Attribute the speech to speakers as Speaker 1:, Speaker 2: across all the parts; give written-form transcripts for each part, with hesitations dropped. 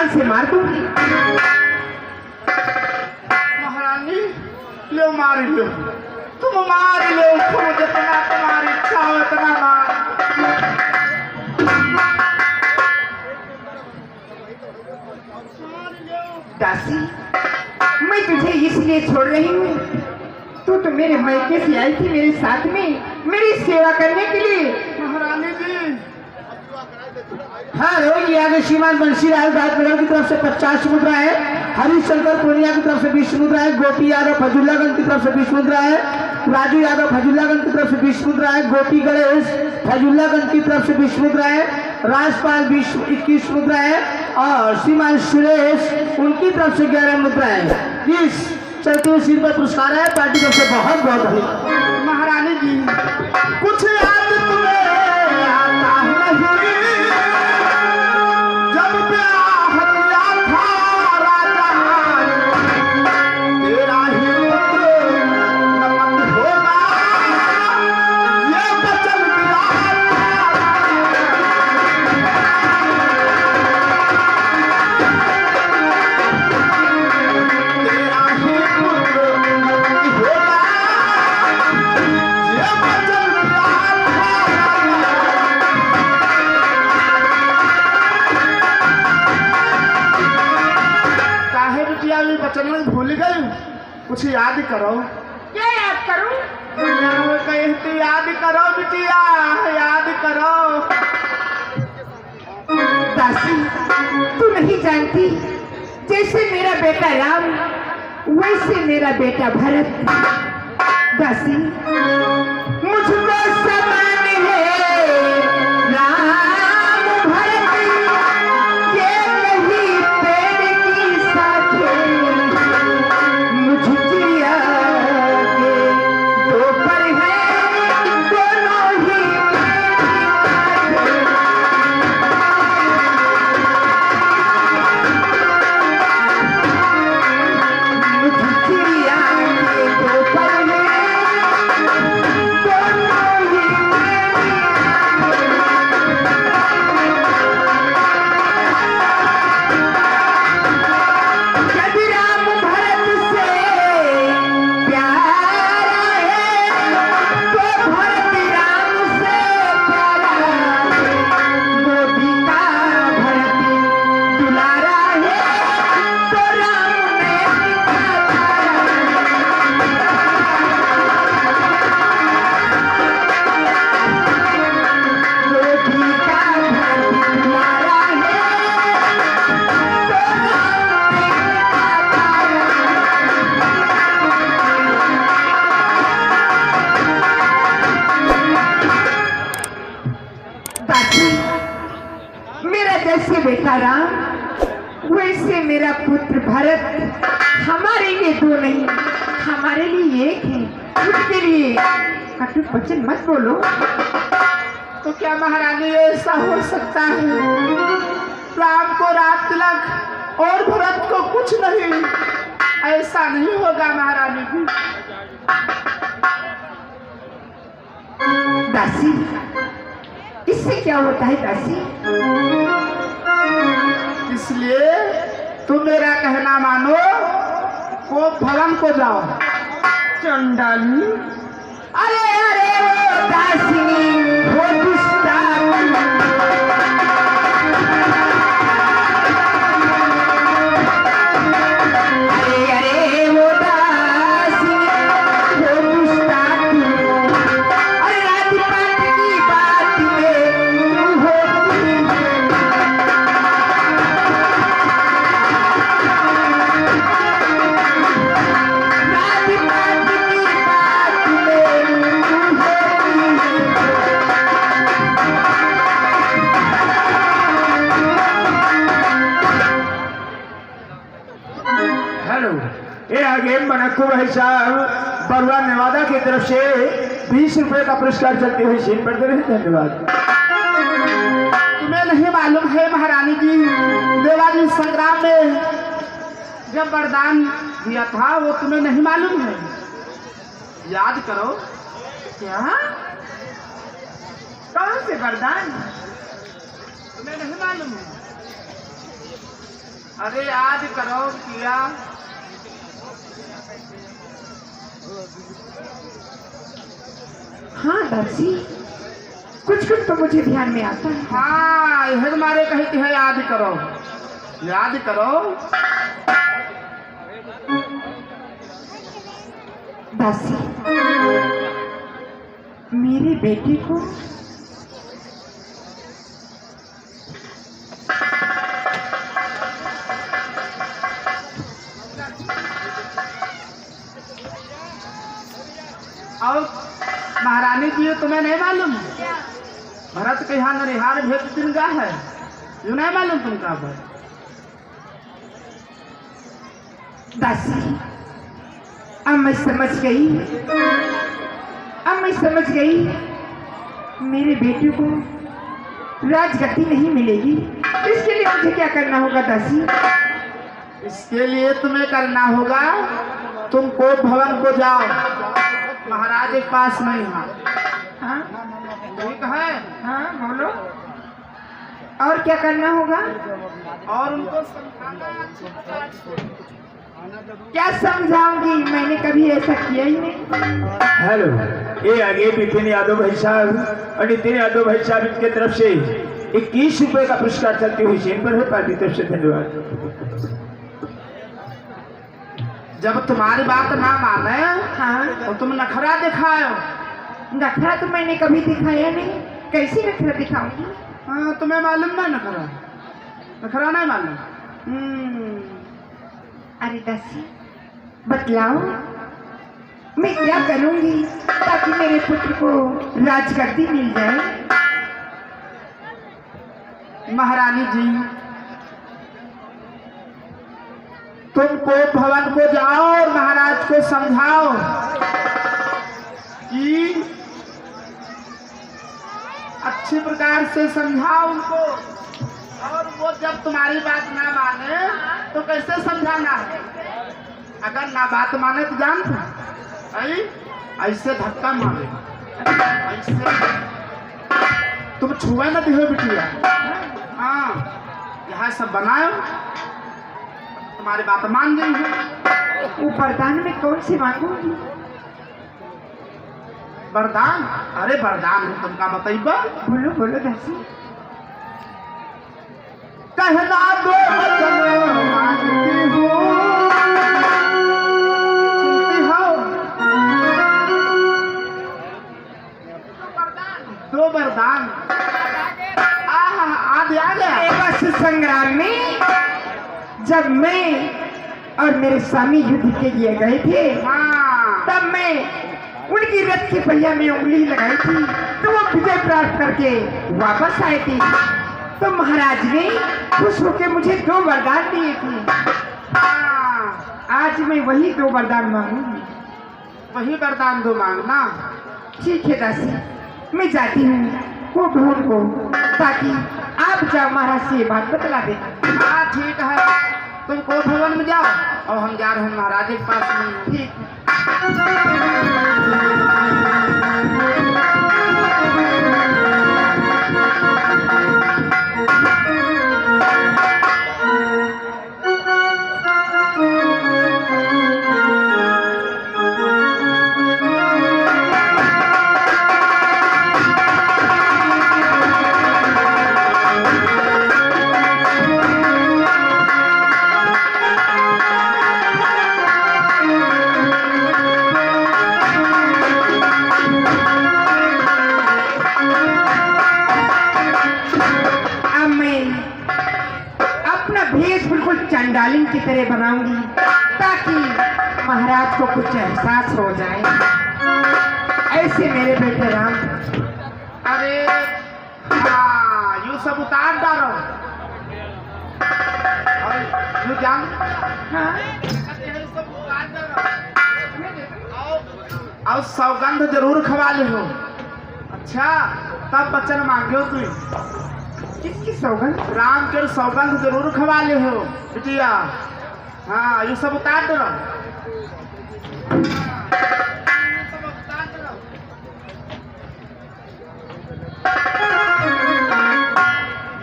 Speaker 1: से मार दूंगी।
Speaker 2: महारानी ले मार लो, तुम मार लो, तुम जितना तुम्हारी इच्छा हो उतना मार।
Speaker 1: दासी, मैं तुझे इसलिए छोड़ रही हूँ, तू तो मेरे मायके से आई थी मेरे साथ में मेरी सेवा करने के लिए।
Speaker 2: महारानी जी
Speaker 3: हाँ रोगी आगे श्रीमान बंशीलाल राजनगर की तरफ से 50 मुद्रा है, हरिशंकर पूर्णिया की तरफ से 20 मुद्रा है, गोपी यादव फजुल्लागंज की तरफ से 20 मुद्रा है, राजू यादव फजुल्लागंज की तरफ से 20 मुद्रा है, गोपी गणेश फजुल्लागंज की तरफ से 20 मुद्रा है, राजपाल 21 मुद्रा है और श्रीमान सुरेश उनकी तरफ से 11 मुद्रा है। इस चलते हुए सिर पर पुरस्कार है, पार्टी तरफ से बहुत बहुत धन्यवाद।
Speaker 2: महारानी जी कुछ याद तुम्हें आता नहीं, जब ब्याह किया था राजा तेरा ही पुत्र नमन होगा, ये वचन दिया तेरा ही पुत्र नमन होगा, ये वचन दिया काहे बिटिया भी वचन में भूल गई, कुछ याद करो।
Speaker 1: क्या याद करूं?
Speaker 2: कहती याद करो बिटिया, याद करो।
Speaker 1: दासी, तू नहीं जानती, जैसे मेरा बेटा राम वैसे मेरा बेटा भरत। दासी, मुझको समान है राम भरत, ये नहीं पेड़ की शाखें, मुझ जिया के दो पर है दोनों ही बेटा राम वैसे मेरा पुत्र भरत, हमारे लिए दो नहीं हमारे लिए एक है। उसके लिए कटु वचन मत बोलो।
Speaker 2: तो क्या महारानी ऐसा हो सकता है, राम को रात तिलक और भरत को कुछ नहीं? ऐसा नहीं होगा महारानी जी।
Speaker 1: दासी, इससे क्या होता है दासी?
Speaker 2: इसलिए तुम मेरा कहना मानो, वो भवन को जाओ।
Speaker 1: चंडाली, अरे अरे वो दासिनी, वो दुष्टानी, अरे अरे वो दासिनी, वो दुष्टानी, अरे राजपाट की बात में तू होती है।
Speaker 3: हेलो, ये आगे मनकू भाई साहब बरुआ नेवादा की तरफ से 20 रुपए का पुरस्कार चलते हुए सीन पर दे रहे हैं। धन्यवाद।
Speaker 2: तुम्हें नहीं मालूम है महारानी जी, देवाजी संग्राम में जब वरदान दिया था वो तुम्हें नहीं मालूम है? याद करो।
Speaker 1: क्या? कौन से वरदान?
Speaker 2: तुम्हें नहीं मालूम है? अरे याद करो किया।
Speaker 1: हाँ दासी, कुछ कुछ तो मुझे ध्यान में आता है।
Speaker 2: हाँ, यह तुम्हारे कहते हैं याद करो, याद करो।
Speaker 1: दासी, मेरे बेटे को
Speaker 2: और महारानी जी तुम्हें नहीं मालूम? भरत के यहाँ नरिहार भेज दिन गा है, यू नहीं मालूम तुमका?
Speaker 1: दासी, अब मैं समझ गई, अब मैं समझ गई। मेरे बेटे को राजगद्दी नहीं मिलेगी, इसके लिए मुझे क्या करना होगा दासी?
Speaker 2: इसके लिए तुम्हें करना होगा, तुम कोप भवन को जाओ, महाराज के पास नहीं है।
Speaker 1: हाँ
Speaker 2: ठीक है?
Speaker 1: हाँ बोलो, और क्या करना होगा?
Speaker 2: और उनको समझाना।
Speaker 1: क्या समझाऊंगी? मैंने कभी ऐसा किया ही नहीं।
Speaker 3: हेलो, ये आगे बिपिन यादव भाई साहब और नितिन यादव भाई साहब इनके तरफ से 21 रुपए का पुरस्कार चलते हुए सीन पर है। पार्टी तरफ से धन्यवाद।
Speaker 2: जब तुम्हारी बात ना माने
Speaker 1: हाँ,
Speaker 2: तो तुम नखरा दिखाओ।
Speaker 1: नखरा तो मैंने कभी दिखाया नहीं, कैसी नखरा दिखाऊंगी?
Speaker 2: हाँ, तुम्हें मालूम ना नखरा? नखरा नहीं मालूम?
Speaker 1: अरे दासी, बतलाओ मैं क्या करूंगी ताकि मेरे पुत्र को राजगद्दी मिल जाए?
Speaker 2: महारानी जी, तुम कोप भवन को जाओ और महाराज को समझाओ कि अच्छी प्रकार से समझाओ उनको, और वो जब तुम्हारी बात ना माने तो कैसे समझाना है? अगर ना बात माने तो जानते ऐसे धक्का मारे, ऐसे तुम छुए न दिहो बिटिया। हाँ, यहाँ सब बनाओ, तुम्हारी बात मान गई है।
Speaker 1: वो वरदान में कौन से मांगूंगी?
Speaker 2: वरदान? अरे वरदान है तुमका बताइबा।
Speaker 1: बोलो बोलो दासी।
Speaker 2: कहना दो वचन मांगती हूँ, सुनती हो? दो वरदान। आदि आ गया।
Speaker 1: बस संग्राम में जब मैं और मेरे स्वामी युद्ध के लिए गए थे,
Speaker 2: हाँ,
Speaker 1: तब मैं उनकी रथ के पहिया में उंगली लगाई थी तो वो विजय प्राप्त करके वापस आए थे। तो महाराज ने खुश होकर मुझे 2 वरदान दिए थे।
Speaker 2: हाँ,
Speaker 1: आज मैं वही 2 वरदान मांगूंगी।
Speaker 2: वही वरदान दो मांगना।
Speaker 1: ठीक है दासी, मैं जाती हूँ वो ढूंढ को, ताकि आप जाओ महाराज से ये बात बतला देना।
Speaker 2: हाँ ठीक है, तुम को भवन में जाओ और हम जा रहे हैं महाराज के पास में।
Speaker 1: ठीक है। चंडालिन की तरह बनाऊंगी ताकि महाराज को कुछ एहसास हो जाए। ऐसे मेरे बेटे राम।
Speaker 2: अरे हाँ, यू सब उतार डालो और यू जान।
Speaker 1: हाँ,
Speaker 2: और सौगंध जरूर खवा ले हो। अच्छा तब बच्चन मांगे तू
Speaker 1: किसकी सौगंध?
Speaker 2: राम के सौगंध जरूर खवा ले हो बिटिया। हाँ ये सब उतार दो।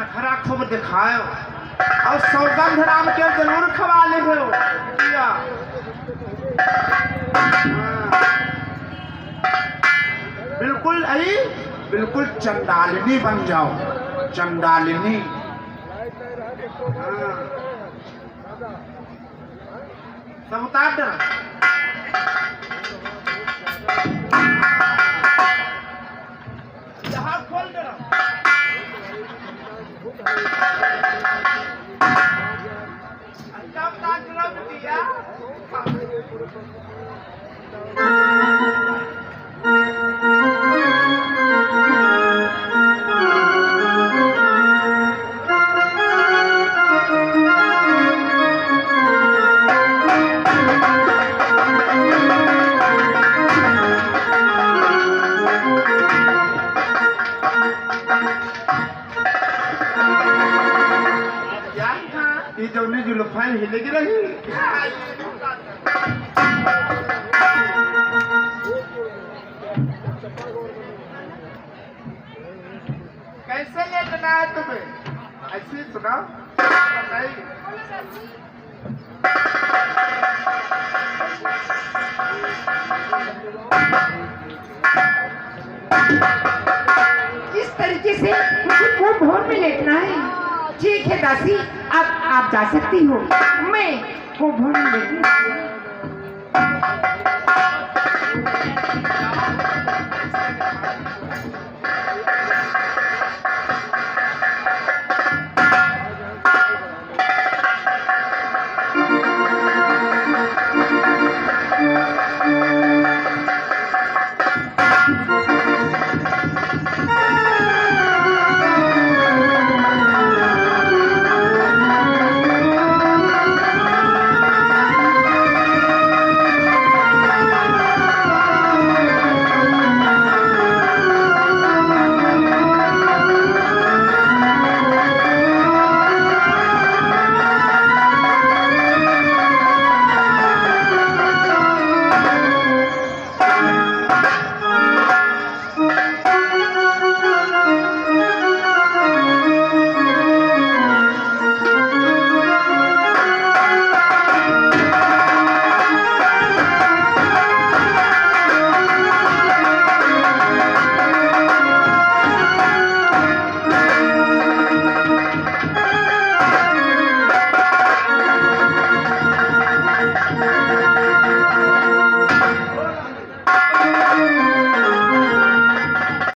Speaker 2: नखरा खूब दिखाओ और सौगंध राम के जरूर खवा ले हो बिटिया। बिल्कुल आई बिल्कुल चंडालिनी बन जाओ, चंडालिनी। सब उतार दो। यहाँ खोल दो। अच्छा उतार दो बिटिया। ये जौने जुल्फान हिलेगी रही। कैसे लेटना है तुम्हें? ऐसे सुनाओ बताइए।
Speaker 1: इस तरीके से मुझे कुंभ भवन में लेटना है। ठीक है दासी, अब आप जा सकती हो। मैं कुंभ भवन में लेटी।